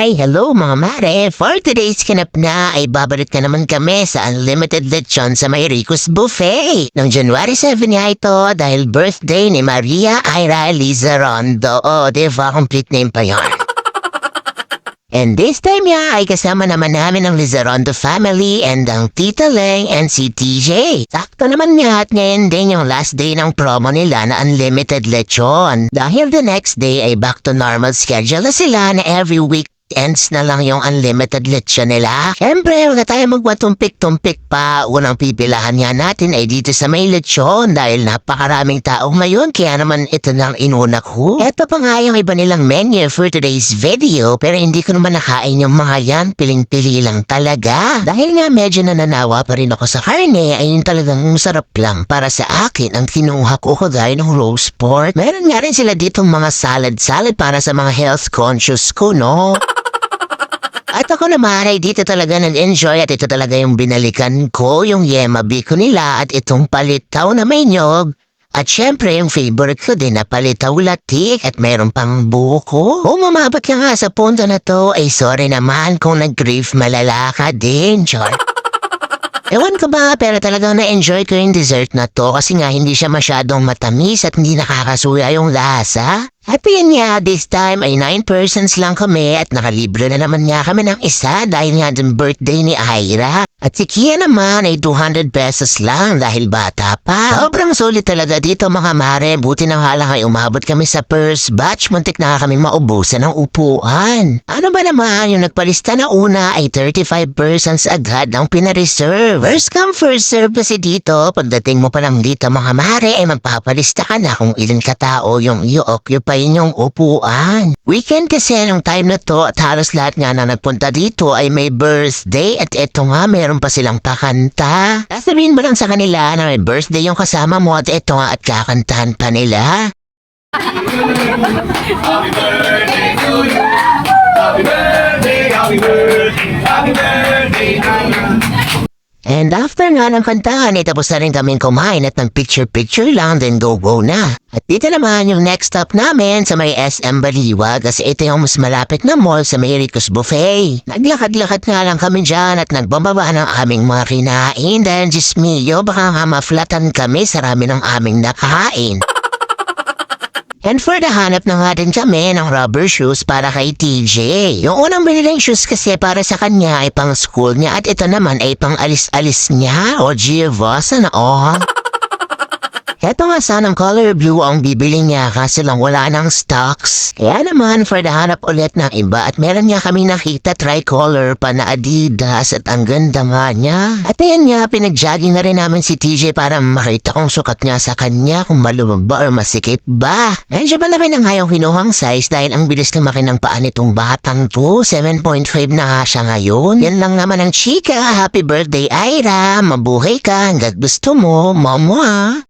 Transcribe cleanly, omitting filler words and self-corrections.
Hi! Hello mga mare! For today's kinap na ay babalik na naman kami sa Unlimited Lechon sa May Rico's Buffet. Noong January 7 nga ito dahil birthday ni Maria Ira Lizarondo. O, diba? Complete name pa yun. And this time nga ay kasama naman namin ang Lizarondo family and ang Tita Leng and si TJ. Sakto naman nga at ngayon din yung last day ng promo nila na Unlimited Lechon. Dahil the next day ay back to normal schedule na sila na every week ends na lang yung unlimited lechon nila. Siyempre, wala tayo magwatumpik-tumpik pa. Unang pipilahan nga natin ay dito sa may lechon dahil napakaraming tao ngayon kaya naman ito nang inuna ko. Eto pa nga yung iba nilang menu for today's video pero hindi ko naman nakain yung mga yan. Piling-pili lang talaga. Dahil nga medyo nananawa pa rin ako sa karne ay yung talagang sarap lang para sa akin ang kinuha ko dahil ng roast pork. Meron nga rin sila ditong mga salad-salad para sa mga health conscious ko, no? At ako naman ay dito talaga nag-enjoy at ito talaga yung binalikan ko, yung yema biko nila at itong palitaw na may nyog. At syempre yung favorite ko din na palitaw latik at mayroon pang buko. Kung umabot ka nga sa punto na to ay sorry naman kung nag-grief malala ka din, Char. Ewan ko ba pero talagang na-enjoy ko yung dessert na to kasi nga hindi siya masyadong matamis at hindi nakakasuya yung lasa. At yun nga, this time ay 9 persons lang kami at nakalibre na naman nga kami ng isa dahil nga din birthday ni Ira. At si Kia naman ay 200 pesos lang dahil bata pa. Sobrang sulit talaga dito mga mare, buti na nga lang ay umabot kami sa first batch, muntik na kami maubusan ng upuan. Ano ba naman, yung nagpalista na una ay 35 persons agad ang pinareserve. First come first serve kasi dito, pagdating mo pa lang dito mga mare ay magpapalista ka na kung ilan katao yung i-occupy yung upuan. Weekend kasi nung time na to at halos lahat nga na nagpunta dito ay may birthday at eto nga meron pa silang pakanta. Sasabihin mo lang sa kanila na may birthday yung kasama mo at eto nga at kakantahan pa nila. Happy birthday to you. Happy birthday, happy birthday, happy birthday to you. And after nga ng kantahan, tapos na rin kaming kumain at ng picture-picture lang, then go na. At dito naman yung next stop namin sa may SM Baliwa kasi ito yung mas malapit na mall sa may Rico's Buffet. Naglakad-lakad nga lang kami dyan at nagbababa ng aming mga kinain dahil just mio, baka nga maflatan kami sa rami ng aming nakain. And for the hanap na nga din kami ng rubber shoes para kay TJ. Yung unang binilang shoes kasi para sa kanya ay pang school niya at ito naman ay pang alis-alis niya o Giavosa na oh. Eto nga sanang color blue ang bibili niya kasi lang wala ng stocks. Kaya naman for the hanap ulit ng iba at meron nga kami nakita tricolor pa na Adidas at ang ganda nga niya. At ayan nga pinag-jogging na rin namin si TJ para makita kung sukat niya sa kanya kung malubog ba or masikip ba. Medyo ba namin ang hayong kinuhang size dahil ang bilis lumaki ng paa nitong batang to. 7.5 na nga siya ngayon. Yan lang naman ang chika. Happy birthday Ira. Mabuhay ka hanggat gusto mo. Mama.